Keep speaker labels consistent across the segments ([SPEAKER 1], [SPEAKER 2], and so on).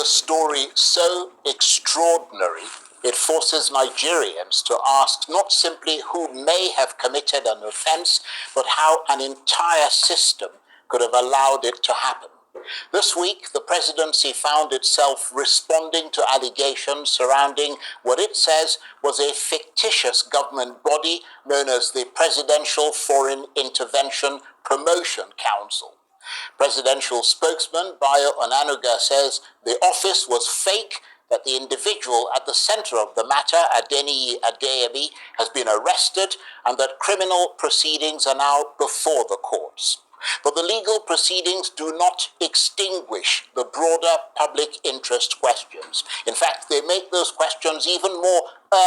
[SPEAKER 1] the story so extraordinary, it forces Nigerians to ask not simply who may have committed an offense, but how an entire system could have allowed it to happen. This week, the presidency found itself responding to allegations surrounding what it says was a fictitious government body known as the Presidential Foreign Intervention Promotion Council. Presidential spokesman Bayo Onanuga says the office was fake, that the individual at the center of the matter, Adeniyi Adeyemi, has been arrested, and that criminal proceedings are now before the courts. But the legal proceedings do not extinguish the broader public interest questions. In fact, they make those questions even more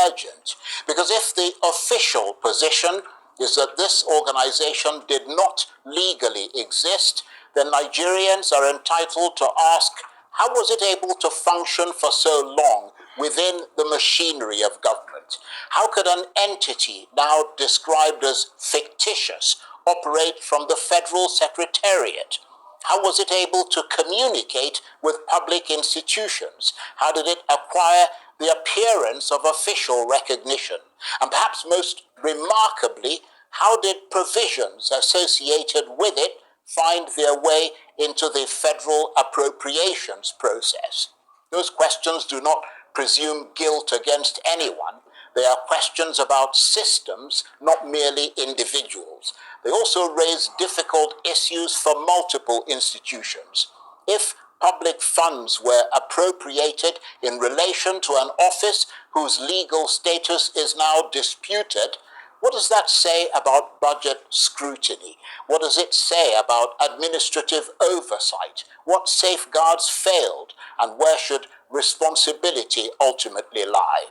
[SPEAKER 1] urgent, because if the official position is that this organization did not legally exist, then Nigerians are entitled to ask, how was it able to function for so long within the machinery of government? How could an entity now described as fictitious operate from the Federal Secretariat? How was it able to communicate with public institutions? How did it acquire the appearance of official recognition? And perhaps most remarkably, how did provisions associated with it find their way into the federal appropriations process? Those questions do not presume guilt against anyone. They are questions about systems, not merely individuals. They also raise difficult issues for multiple institutions. If public funds were appropriated in relation to an office whose legal status is now disputed, what does that say about budget scrutiny? What does it say about administrative oversight? What safeguards failed, and where should responsibility ultimately lie?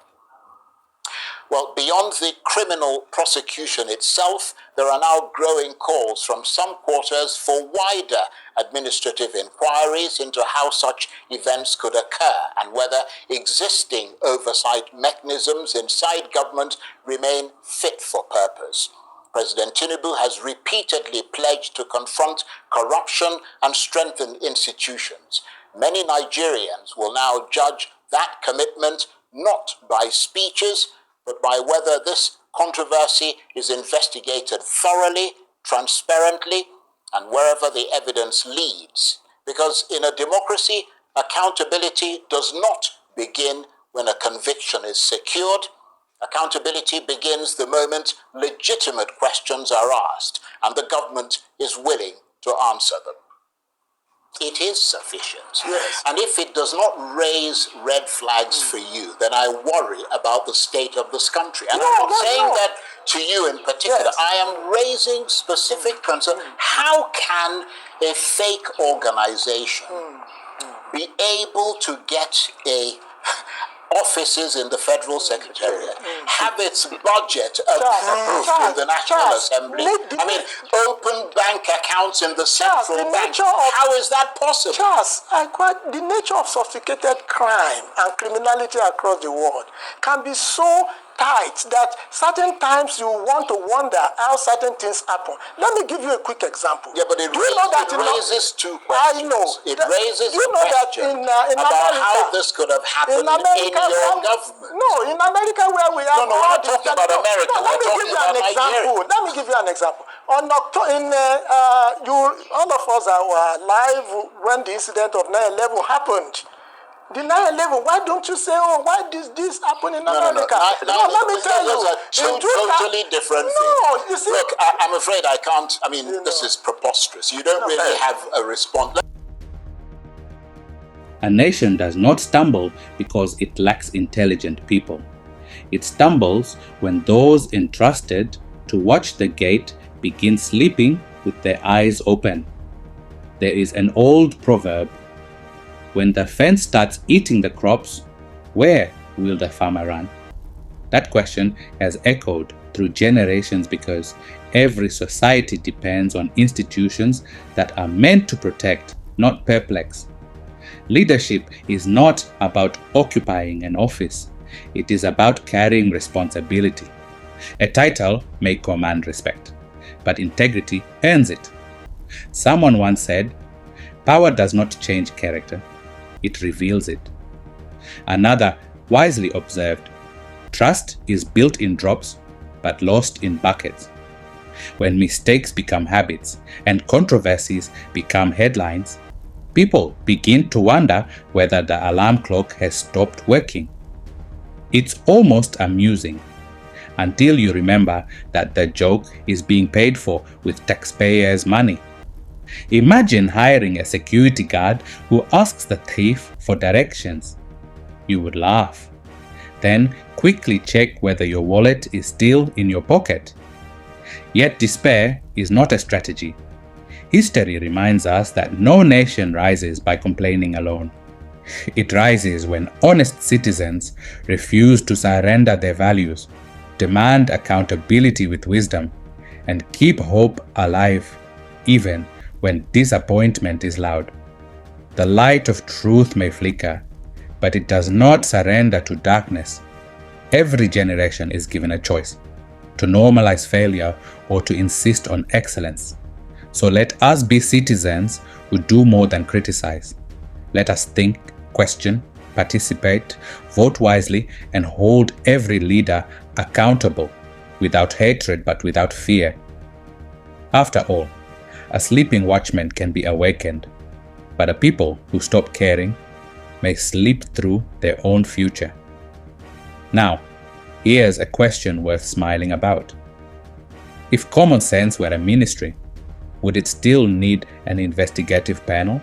[SPEAKER 1] Well, beyond the criminal prosecution itself, there are now growing calls from some quarters for wider administrative inquiries into how such events could occur and whether existing oversight mechanisms inside government remain fit for purpose. President Tinubu has repeatedly pledged to confront corruption and strengthen institutions. Many Nigerians will now judge that commitment not by speeches, but by whether this controversy is investigated thoroughly, transparently, and wherever the evidence leads. Because in a democracy, accountability does not begin when a conviction is secured. Accountability begins the moment legitimate questions are asked, and the government is willing to answer them. It is sufficient.
[SPEAKER 2] Yes.
[SPEAKER 1] And if it does not raise red flags for you, then I worry about the state of this country. And I'm not saying that to you in particular.
[SPEAKER 2] Yes.
[SPEAKER 1] I am raising specific concern. How can a fake organization be able to get offices in the Federal Secretariat, have its budget approved in the National Assembly, open bank accounts in the central bank? How is that possible?
[SPEAKER 2] Charles, the nature of sophisticated crime and criminality across the world can be so tight that certain times you want to wonder how certain things happen. Let me give you a quick example.
[SPEAKER 1] Yeah, but it raises two questions.
[SPEAKER 2] I know.
[SPEAKER 1] It raises
[SPEAKER 2] a question
[SPEAKER 1] in
[SPEAKER 2] about
[SPEAKER 1] America, how this could have happened in your government.
[SPEAKER 2] No, in America where we have...
[SPEAKER 1] No, we're not talking about America. We're talking about Nigeria.
[SPEAKER 2] Let me give you an example. All of us were live when the incident of 9/11 happened. The 9/11, why don't you say, why did this happen in America?
[SPEAKER 1] No,
[SPEAKER 2] let me tell you.
[SPEAKER 1] Those are two totally different things.
[SPEAKER 2] No, you see.
[SPEAKER 1] Look, I'm afraid I can't, this is preposterous. You don't really have a response.
[SPEAKER 3] A nation does not stumble because it lacks intelligent people. It stumbles when those entrusted to watch the gate begin sleeping with their eyes open. There is an old proverb: when the fence starts eating the crops, where will the farmer run? That question has echoed through generations because every society depends on institutions that are meant to protect, not perplex. Leadership is not about occupying an office. It is about carrying responsibility. A title may command respect, but integrity earns it. Someone once said, "Power does not change character. it reveals it. Another wisely observed, trust is built in drops but lost in buckets. When mistakes become habits and controversies become headlines, people begin to wonder whether the alarm clock has stopped working. It's almost amusing until you remember that the joke is being paid for with taxpayers' money. Imagine hiring a security guard who asks the thief for directions. You would laugh. Then quickly check whether your wallet is still in your pocket. Yet despair is not a strategy. History reminds us that no nation rises by complaining alone. It rises when honest citizens refuse to surrender their values, demand accountability with wisdom, and keep hope alive even when disappointment is loud. The light of truth may flicker, but it does not surrender to darkness. Every generation is given a choice: to normalize failure or to insist on excellence. So let us be citizens who do more than criticize. Let us think, question, participate, vote wisely, and hold every leader accountable, without hatred but without fear. After all, a sleeping watchman can be awakened, but a people who stop caring may sleep through their own future. Now, here's a question worth smiling about. If common sense were a ministry, would it still need an investigative panel?